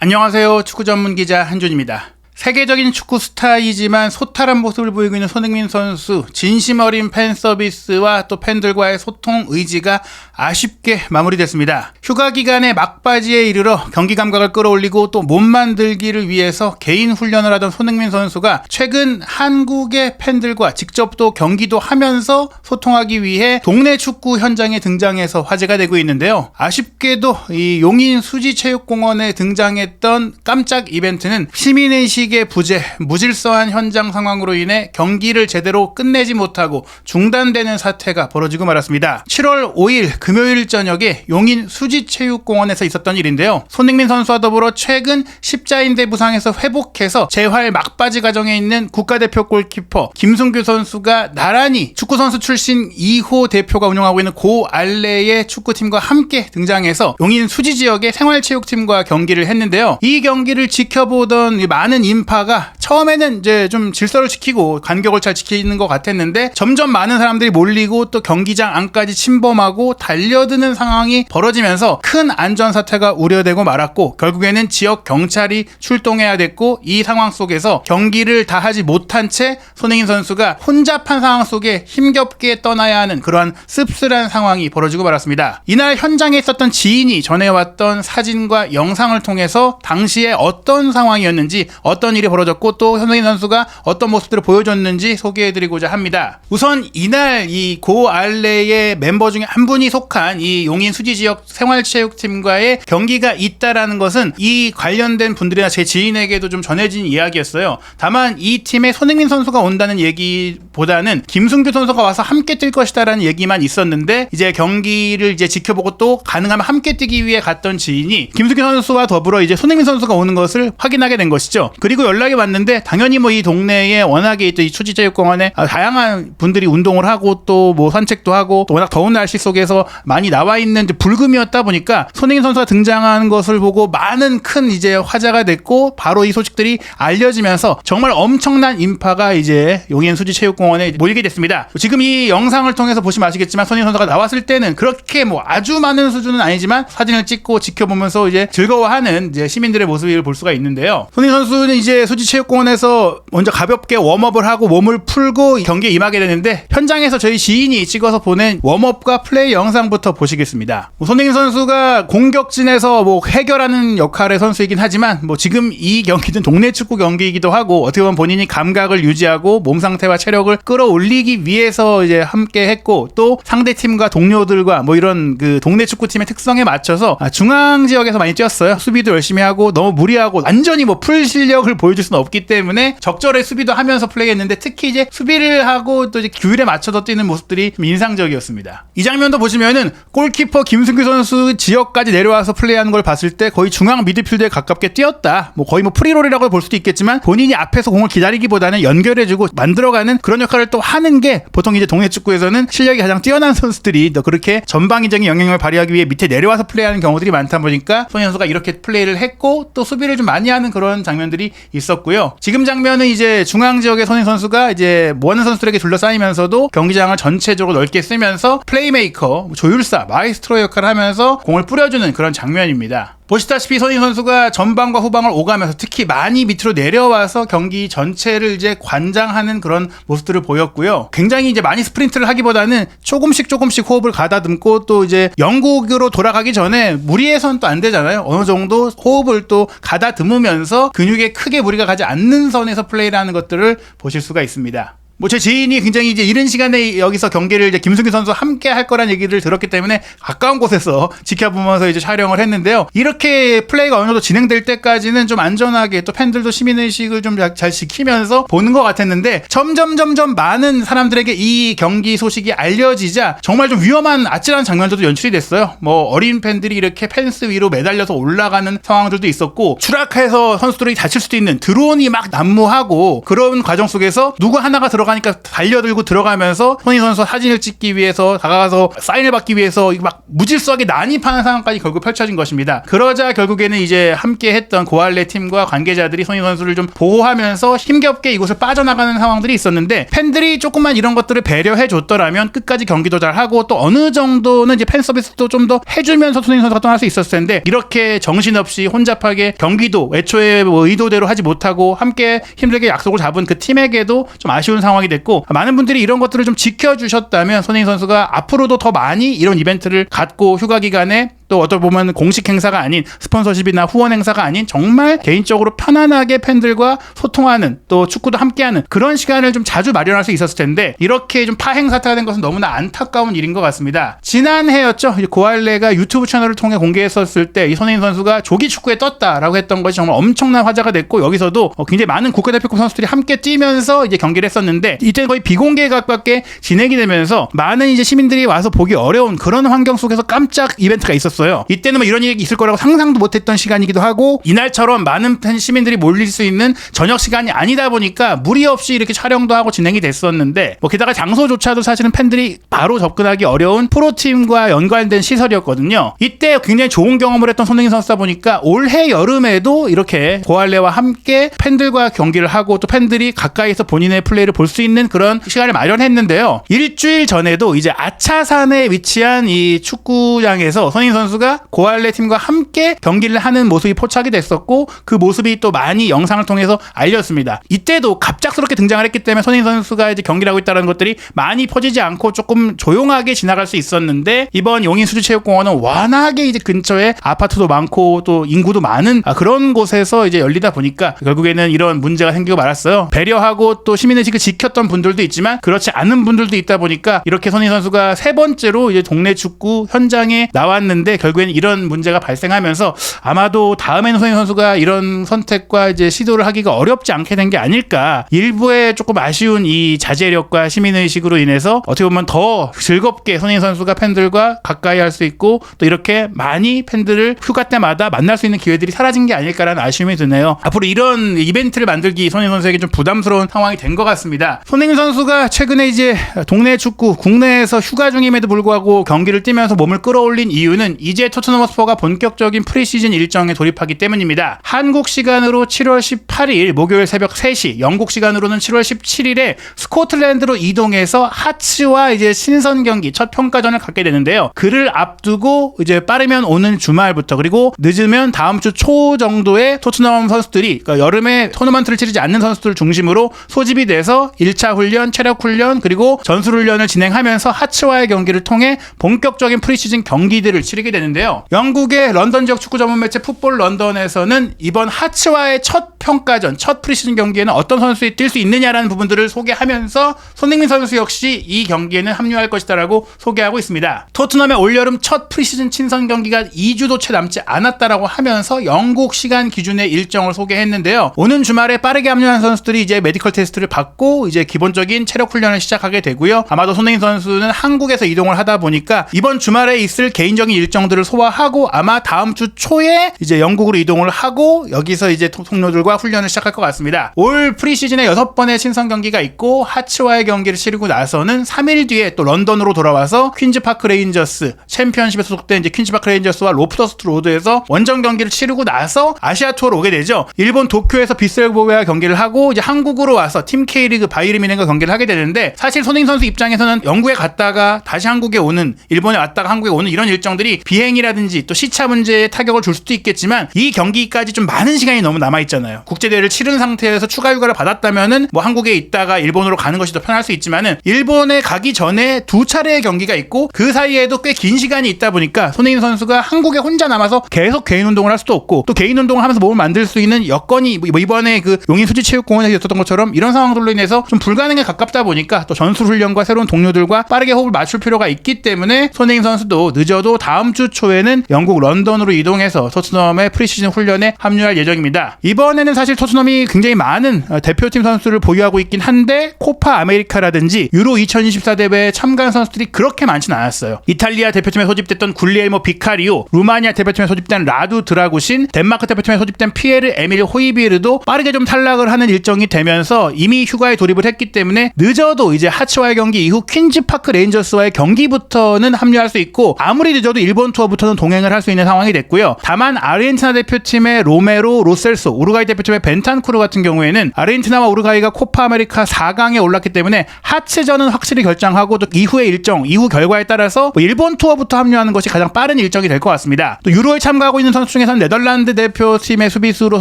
안녕하세요. 축구 전문 기자 한준입니다. 세계적인 축구 스타이지만 소탈한 모습을 보이고 있는 손흥민 선수, 진심 어린 팬 서비스와 또 팬들과의 소통 의지가 아쉽게 마무리됐습니다. 휴가 기간의 막바지에 이르러 경기 감각을 끌어올리고 또 몸 만들기를 위해서 개인 훈련을 하던 손흥민 선수가 최근 한국의 팬들과 직접 또 경기도 하면서 소통하기 위해 동네 축구 현장에 등장해서 화제가 되고 있는데요. 아쉽게도 이 용인 수지체육공원에 등장했던 깜짝 이벤트는 시민의식의 부재, 무질서한 현장 상황으로 인해 경기를 제대로 끝내지 못하고 중단되는 사태가 벌어지고 말았습니다. 7월 5일 금요일 저녁에 용인 수지체육공원에서 있었던 일인데요. 손흥민 선수와 더불어 최근 십자인대 부상에서 회복해서 재활 막바지 과정에 있는 국가대표 골키퍼 김승규 선수가 나란히 축구선수 출신 2호 대표가 운영하고 있는 고 알레의 축구팀과 함께 등장해서 용인 수지 지역의 생활체육팀과 경기를 했는데요. 이 경기를 지켜보던 많은 인파가 처음에는 이제 좀 질서를 지키고 간격을 잘 지키는 것 같았는데 점점 많은 사람들이 몰리고 또 경기장 안까지 침범하고 달려드는 상황이 벌어지면서 큰 안전사태가 우려되고 말았고 결국에는 지역 경찰이 출동해야 됐고 이 상황 속에서 경기를 다 하지 못한 채 손흥민 선수가 혼잡한 상황 속에 힘겹게 떠나야 하는 그러한 씁쓸한 상황이 벌어지고 말았습니다. 이날 현장에 있었던 지인이 전해왔던 사진과 영상을 통해서 당시에 어떤 상황이었는지 어떤 일이 벌어졌고 또 손흥민 선수가 어떤 모습들을 보여줬는지 소개해드리고자 합니다. 우선 이날 이 고 알레의 멤버 중에 한 분이 속한 이 용인 수지 지역 생활체육팀과의 경기가 있다라는 것은 이 관련된 분들이나 제 지인에게도 좀 전해진 이야기였어요. 다만 이 팀에 손흥민 선수가 온다는 얘기보다는 김승규 선수가 와서 함께 뛸 것이다라는 얘기만 있었는데 이제 경기를 이제 지켜보고 또 가능하면 함께 뛰기 위해 갔던 지인이 김승규 선수와 더불어 이제 손흥민 선수가 오는 것을 확인하게 된 것이죠. 그리고 연락이 왔는데 당연히 뭐 이 동네에 워낙에 이 수지체육공원에 다양한 분들이 운동을 하고 또 뭐 산책도 하고 또 워낙 더운 날씨 속에서 많이 나와 있는 불금이었다 보니까 손흥민 선수가 등장하는 것을 보고 많은 큰 이제 화제가 됐고 바로 이 소식들이 알려지면서 정말 엄청난 인파가 이제 용인 수지체육공원에 모이게 됐습니다. 지금 이 영상을 통해서 보시면 아시겠지만 손흥민 선수가 나왔을 때는 그렇게 뭐 아주 많은 수준은 아니지만 사진을 찍고 지켜보면서 이제 즐거워하는 이제 시민들의 모습을 볼 수가 있는데요. 손흥민 선수는 이제 수지체육공원에서 먼저 가볍게 웜업을 하고 몸을 풀고 경기에 임하게 되는데 현장에서 저희 지인이 찍어서 보낸 웜업과 플레이 영상부터 보시겠습니다. 손흥민 선수가 공격진에서 뭐 해결하는 역할의 선수이긴 하지만 뭐 지금 이 경기는 동네 축구 경기이기도 하고 어떻게 보면 본인이 감각을 유지하고 몸 상태와 체력을 끌어올리기 위해서 이제 함께 했고 또 상대팀과 동료들과 뭐 이런 그 동네 축구팀의 특성에 맞춰서 중앙 지역에서 많이 뛰었어요. 수비도 열심히 하고 너무 무리하고 완전히 뭐 풀 실력을 보여줄 수는 없기 때문에 적절히 수비도 하면서 플레이했는데 특히 이제 수비를 하고 또 이제 규율에 맞춰서 뛰는 모습들이 좀 인상적이었습니다. 이 장면도 보시면은 골키퍼 김승규 선수 지역까지 내려와서 플레이하는 걸 봤을 때 거의 중앙 미드필드에 가깝게 뛰었다. 뭐 거의 뭐 프리롤이라고 볼 수도 있겠지만 본인이 앞에서 공을 기다리기보다는 연결해주고 만들어가는 그런 역할을 또 하는 게 보통 이제 동네 축구에서는 실력이 가장 뛰어난 선수들이 또 그렇게 전방위적인 영향력을 발휘하기 위해 밑에 내려와서 플레이하는 경우들이 많다 보니까 손흥민 선수가 이렇게 플레이를 했고 또 수비를 좀 많이 하는 그런 장면들이 있었고요. 지금 장면은 이제 중앙 지역의 손흥민 선수가 이제 모아는 선수들에게 둘러싸이면서도 경기장을 전체적으로 넓게 쓰면서 플레이메이커, 조율사, 마이스트로 역할을 하면서 공을 뿌려주는 그런 장면입니다. 보시다시피 손흥민 선수가 전방과 후방을 오가면서 특히 많이 밑으로 내려와서 경기 전체를 이제 관장하는 그런 모습들을 보였고요. 굉장히 이제 많이 스프린트를 하기보다는 조금씩 호흡을 가다듬고 또 이제 영국으로 돌아가기 전에 무리해서는 또 안 되잖아요. 어느 정도 호흡을 또 가다듬으면서 근육에 크게 무리가 가지 않는 선에서 플레이를 하는 것들을 보실 수가 있습니다. 뭐 제 지인이 굉장히 이제 이른 시간에 여기서 경기를 이제 김승규 선수 함께 할 거란 얘기를 들었기 때문에 가까운 곳에서 지켜보면서 이제 촬영을 했는데요. 이렇게 플레이가 어느 정도 진행될 때까지는 좀 안전하게 또 팬들도 시민의식을 좀 잘 지키면서 보는 것 같았는데 점점 많은 사람들에게 이 경기 소식이 알려지자 정말 좀 위험한 아찔한 장면들도 연출이 됐어요. 뭐 어린 팬들이 이렇게 펜스 위로 매달려서 올라가는 상황들도 있었고 추락해서 선수들이 다칠 수도 있는 드론이 막 난무하고 그런 과정 속에서 누구 하나가 들어 들어가니까 달려들고 들어가면서 손흥민 선수 사진을 찍기 위해서 다가가서 사인을 받기 위해서 막 무질서하게 난입하는 상황까지 결국 펼쳐진 것입니다. 그러자 결국에는 이제 함께 했던 고알레 팀과 관계자들이 손흥민 선수를 좀 보호하면서 힘겹게 이곳을 빠져나가는 상황들이 있었는데, 팬들이 조금만 이런 것들을 배려해 줬더라면 끝까지 경기도 잘하고 또 어느 정도는 이제 팬 서비스도 좀 더 해주면서 손흥민 선수가 떠날 수 있었을 텐데, 이렇게 정신없이 혼잡하게 경기도 애초에 뭐 의도대로 하지 못하고 함께 힘들게 약속을 잡은 그 팀에게도 좀 아쉬운 상황이 됐고, 많은 분들이 이런 것들을 좀 지켜주셨다면 손흥민 선수가 앞으로도 더 많이 이런 이벤트를 갖고 휴가 기간에 또 어떻게 보면 공식 행사가 아닌 스폰서십이나 후원 행사가 아닌 정말 개인적으로 편안하게 팬들과 소통하는, 또 축구도 함께하는 그런 시간을 좀 자주 마련할 수 있었을 텐데, 이렇게 좀 파행 사태가 된 것은 너무나 안타까운 일인 것 같습니다. 지난해였죠. 고알레가 유튜브 채널을 통해 공개했었을 때 이 손흥민 선수가 조기 축구에 떴다라고 했던 것이 정말 엄청난 화제가 됐고, 여기서도 굉장히 많은 국가대표급 선수들이 함께 뛰면서 이제 경기를 했었는데, 이때 거의 비공개 각밖에 진행이 되면서 많은 이제 시민들이 와서 보기 어려운 그런 환경 속에서 깜짝 이벤트가 있었어요. 이때는 뭐 이런 일이 있을 거라고 상상도 못했던 시간이기도 하고, 이날처럼 많은 시민들이 몰릴 수 있는 저녁 시간이 아니다 보니까 무리 없이 이렇게 촬영도 하고 진행이 됐었는데, 뭐 게다가 장소조차도 사실은 팬들이 바로 접근하기 어려운 프로팀과 연관된 시설이었거든요. 이때 굉장히 좋은 경험을 했던 손흥민 선수다 보니까 올해 여름에도 이렇게 고알레와 함께 팬들과 경기를 하고 또 팬들이 가까이서 본인의 플레이를 볼 수 있는 그런 시간을 마련했는데요. 일주일 전에도 이제 아차산에 위치한 이 축구장에서 손흥민 선수가 고알레 팀과 함께 경기를 하는 모습이 포착이 됐었고, 그 모습이 또 많이 영상을 통해서 알렸습니다. 이때도 갑작스럽게 등장을 했기 때문에 손흥민 선수가 이제 경기를 하고 있다는 것들이 많이 퍼지지 않고 조금 조용하게 지나갈 수 있었는데, 이번 용인수지체육공원은 워낙에 이제 근처에 아파트도 많고 또 인구도 많은 그런 곳에서 이제 열리다 보니까 결국에는 이런 문제가 생기고 말았어요. 배려하고 또 시민의식을 지켰던 분들도 있지만 그렇지 않은 분들도 있다 보니까 이렇게 손흥민 선수가 세 번째로 이제 동네 축구 현장에 나왔는데, 결국에는 이런 문제가 발생하면서 아마도 다음에는 손흥민 선수가 이런 선택과 이제 시도를 하기가 어렵지 않게 된 게 아닐까. 일부의 조금 아쉬운 이 자제력과 시민의식으로 인해서 어떻게 보면 더 즐겁게 손흥민 선수가 팬들과 가까이 할 수 있고, 또 이렇게 많이 팬들을 휴가 때마다 만날 수 있는 기회들이 사라진 게 아닐까라는 아쉬움이 드네요. 앞으로 이런 이벤트를 만들기 손흥민 선수에게 좀 부담스러운 상황이 된 것 같습니다. 손흥민 선수가 최근에 이제 동네 축구 국내에서 휴가 중임에도 불구하고 경기를 뛰면서 몸을 끌어올린 이유는 이제 토트넘 허스퍼가 본격적인 프리시즌 일정에 돌입하기 때문입니다. 한국 시간으로 7월 18일 목요일 새벽 3시, 영국 시간으로는 7월 17일에 스코틀랜드로 이동해서 하츠와 이제 신선 경기 첫 평가전을 갖게 되는데요. 그를 앞두고 이제 빠르면 오는 주말부터, 그리고 늦으면 다음 주 초 정도에 토트넘 선수들이, 그러니까 여름에 토너먼트를 치르지 않는 선수들 중심으로 소집이 돼서 1차 훈련, 체력 훈련, 그리고 전술 훈련을 진행하면서 하츠와의 경기를 통해 본격적인 프리시즌 경기들을 치르게 되는데요. 영국의 런던 지역 축구 전문 매체 풋볼 런던에서는 이번 하츠와의 첫 평가전, 첫 프리시즌 경기에는 어떤 선수들이 뛸 수 있느냐라는 부분들을 소개하면서 손흥민 선수 역시 이 경기에는 합류할 것이다라고 소개하고 있습니다. 토트넘의 올여름 첫 프리시즌 친선 경기가 2주도 채 남지 않았다라고 하면서 영국 시간 기준의 일정을 소개했는데요. 오는 주말에 빠르게 합류한 선수들이 이제 메디컬 테스트를 받고 이제 기본적인 체력 훈련을 시작하게 되고요. 아마도 손흥민 선수는 한국에서 이동을 하다 보니까 이번 주말에 있을 개인적인 일정들을 소화하고 아마 다음 주 초에 이제 영국으로 이동을 하고 여기서 이제 동료들과 훈련을 시작할 것 같습니다. 올 프리시즌에 6번의 친선 경기가 있고 하츠와의 경기를 치르고 나서는 3일 뒤에 또 런던으로 돌아와서 퀸즈파크 레인저스, 챔피언십에 소속된 이제 퀸즈파크 레인저스와 로프터스 로드에서 원정 경기를 치르고 나서 아시아 투어로 오게 되죠. 일본 도쿄에서 비셀보웨와 경기를 하고 이제 한국으로 와서 팀 K리그 바이에른 뮌헨과 경기를 하게 되는데, 사실 손흥민 선수 입장에서는 영국에 갔다가 다시 한국에 오는, 일본에 왔다가 한국에 오는 이런 일정들이 비행이라든지 또 시차 문제에 타격을 줄 수도 있겠지만 이 경기까지 좀 많은 시간이 너무 남아있잖아요. 국제대회를 치른 상태에서 추가 휴가를 받았다면은 뭐 한국에 있다가 일본으로 가는 것이 더 편할 수 있지만은 일본에 가기 전에 2차례의 경기가 있고 그 사이에도 꽤 긴 시간이 있다 보니까 손흥민 선수가 한국에 혼자 남아서 계속 개인 운동을 할 수도 없고, 또 개인 운동을 하면서 몸을 만들 수 있는 여건이 뭐 이번에 그 용인수지체육공원에서 있었던 것처럼 이런 상황들로 인해서 좀 불가능에 가깝다 보니까 또 전술 훈련과 새로운 동료들과 빠르게 호흡을 맞출 필요가 있기 때문에 손흥민 선수도 늦어도 다음 주 주 초에는 영국 런던으로 이동해서 토트넘의 프리시즌 훈련에 합류할 예정입니다. 이번에는 사실 토트넘이 굉장히 많은 대표팀 선수를 보유하고 있긴 한데 코파 아메리카라든지 유로 2024 대회에 참가한 선수들이 그렇게 많진 않았어요. 이탈리아 대표팀에 소집됐던 굴리엘모 비카리오, 루마니아 대표팀에 소집된 라두 드라구신, 덴마크 대표팀에 소집된 피에르 에밀 호이비에르도 빠르게 좀 탈락을 하는 일정이 되면서 이미 휴가에 돌입을 했기 때문에 늦어도 이제 하츠와의 경기 이후 퀸즈파크 레인저스와의 경기부터는 합류할 수 있고, 아무리 늦어도 일본 투어부터는 동행을 할 수 있는 상황이 됐고요. 다만 아르헨티나 대표팀의 로메로, 로셀소, 우루과이 대표팀의 벤탄쿠르 같은 경우에는 아르헨티나와 우루과이가 코파 아메리카 4강에 올랐기 때문에 하츠전은 확실히 결정하고 또 이후의 일정, 이후 결과에 따라서 일본 투어부터 합류하는 것이 가장 빠른 일정이 될 것 같습니다. 또 유로에 참가하고 있는 선수 중에서는 네덜란드 대표팀의 수비수로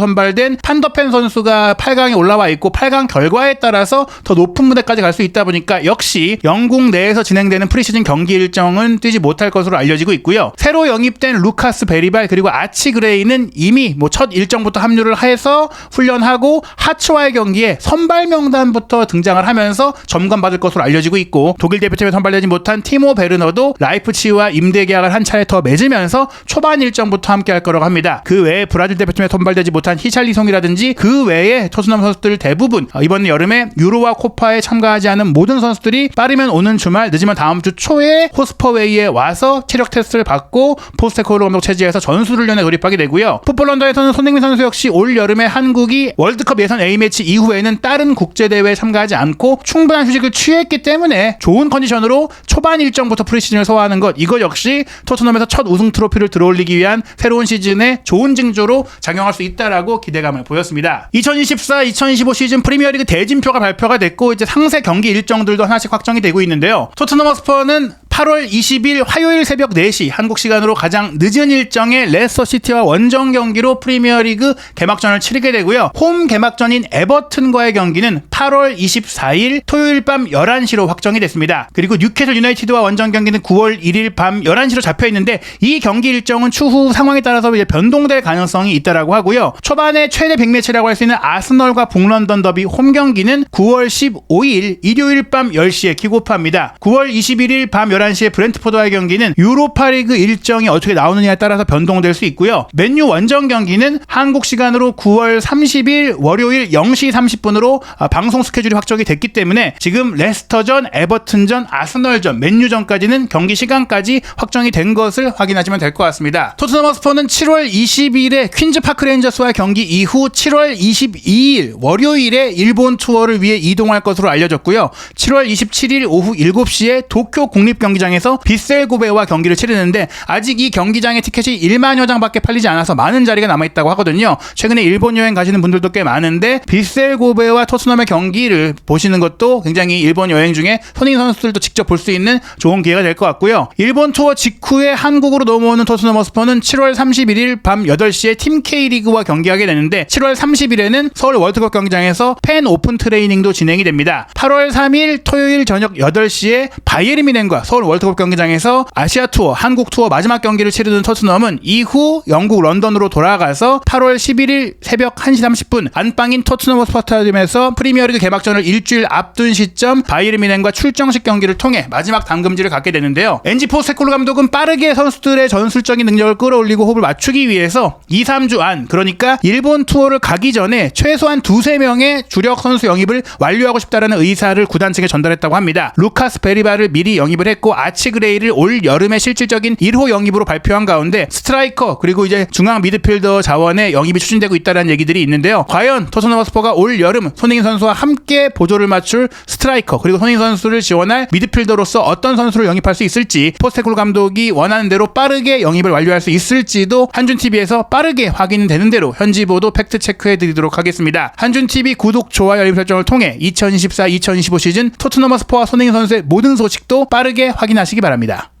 선발된 판더펜 선수가 8강에 올라와 있고 8강 결과에 따라서 더 높은 무대까지 갈 수 있다 보니까 역시 영국 내에서 진행되는 프리시즌 경기 일정은 뛰지 못할 것으로 알려지고 있고요. 새로 영입된 루카스 베리발 그리고 아치 그레이는 이미 첫 일정부터 합류를 해서 훈련하고 하츠와의 경기에 선발 명단부터 등장을 하면서 점검받을 것으로 알려지고 있고, 독일 대표팀에 선발되지 못한 티모 베르너도 라이프치히와 임대 계약을 한 차례 더 맺으면서 초반 일정부터 함께 할 거라고 합니다. 그 외에 브라질 대표팀에 선발되지 못한 히샬리송이라든지 그 외에 토트넘 선수들 대부분 이번 여름에 유로와 코파에 참가하지 않은 모든 선수들이 빠르면 오는 주말, 늦으면 다음 주 초에 호스퍼웨이에 와서 체력 테스트를 받고 포스테코글루 감독 체제에서 전술훈련에 돌입하게 되고요. 풋볼런더에서는 손흥민 선수 역시 올 여름에 한국이 월드컵 예선 A매치 이후에는 다른 국제대회에 참가하지 않고 충분한 휴식을 취했기 때문에 좋은 컨디션으로 초반 일정부터 프리시즌을 소화하는 것, 이거 역시 토트넘에서 첫 우승 트로피를 들어올리기 위한 새로운 시즌의 좋은 징조로 작용할 수 있다라고 기대감을 보였습니다. 2024-2025 시즌 프리미어리그 대진표가 발표가 됐고 이제 상세 경기 일정들도 하나씩 확정이 되고 있는데요. 토트넘 허스퍼는 8월 20일 화요일 새벽 4시 한국 시간으로 가장 늦은 일정의 레스터시티와 원정 경기로 프리미어리그 개막전을 치르게 되고요. 홈 개막전인 에버튼과의 경기는 8월 24일 토요일 밤 11시로 확정이 됐습니다. 그리고 뉴캐슬 유나이티드와 원정 경기는 9월 1일 밤 11시로 잡혀 있는데 이 경기 일정은 추후 상황에 따라서 이제 변동될 가능성이 있다라고 하고요. 초반에 최대 빅매치라고 할 수 있는 아스널과 북런던 더비 홈 경기는 9월 15일 일요일 밤 10시에 킥오프합니다. 9월 21일 밤 11시에 브렌트포드와의 경기는 유로파리그 일정이 어떻게 나오느냐에 따라서 변동될 수 있고요. 맨유 원정 경기는 한국 시간으로 9월 30일 월요일 0시 30분으로 방송 스케줄이 확정이 됐기 때문에 지금 레스터전, 에버튼전, 아스널전, 맨유전까지는 경기 시간까지 확정이 된 것을 확인하시면 될 것 같습니다. 토트넘 허스퍼는 7월 20일에 퀸즈파크 레인저스와의 경기 이후 7월 22일 월요일에 일본 투어를 위해 이동할 것으로 알려졌고요. 7월 27일 오후 7시에 도쿄 국립경기장에서 빗셀 고베와 경기를 치르는데 아직 이 경기장의 티켓이 1만여 장밖에 팔리지 않아서 많은 자리가 남아있다고 하거든요. 최근에 일본 여행 가시는 분들도 꽤 많은데 빗셀 고베와 토트넘의 경기를 보시는 것도 굉장히 일본 여행 중에 손흥민 선수들도 직접 볼 수 있는 좋은 기회가 될 것 같고요. 일본 투어 직후에 한국으로 넘어오는 토트넘 허스퍼는 7월 31일 밤 8시에 팀 K리그와 경기하게 되는데 7월 30일에는 서울 월드컵 경기장에서 팬 오픈 트레이닝도 진행이 됩니다. 8월 3일 토요일 저녁 8시에 바이에른 뮌헨과 서울 월드컵 경기장에서 아시아 투어, 한국 투어 마지막 경기를 치르는 토트넘은 이후 영국 런던으로 돌아가서 8월 11일 새벽 1시 30분 안방인 토트넘 허스퍼 스타디움에서 프리미어리그 개막전을 일주일 앞둔 시점 바이에른 뮌헨과 출정식 경기를 통해 마지막 담금질을 갖게 되는데요. 엔지 포스테코글루 감독은 빠르게 선수들의 전술적인 능력을 끌어올리고 호흡을 맞추기 위해서 2-3주 안, 그러니까 일본 투어를 가기 전에 최소한 2-3명의 주력 선수 영입을 완료하고 싶다라는 의사를 구단 측에 전달했다고 합니다. 루카스 베리바를 미리 영입을 했고 아치 그레이를 올 여름에 실질적인 1호 영입으로 발표한 가운데 스트라이커 그리고 이제 중앙 미드필더 자원의 영입이 추진되고 있다는 얘기들이 있는데요. 과연 토트넘 허스퍼가 올 여름 손흥민 선수와 함께 보조를 맞출 스트라이커 그리고 손흥민 선수를 지원할 미드필더로서 어떤 선수를 영입할 수 있을지, 포스테코글루 감독이 원하는 대로 빠르게 영입을 완료할 수 있을지도 한준TV에서 빠르게 확인되는 대로 현지 보도 팩트 체크해 드리도록 하겠습니다. 한준TV 구독, 좋아요, 알림 설정을 통해 2024-2025 시즌 토트넘 허스퍼와 손흥민 선수의 모든 소식도 빠르게 확인하시기 바랍니다.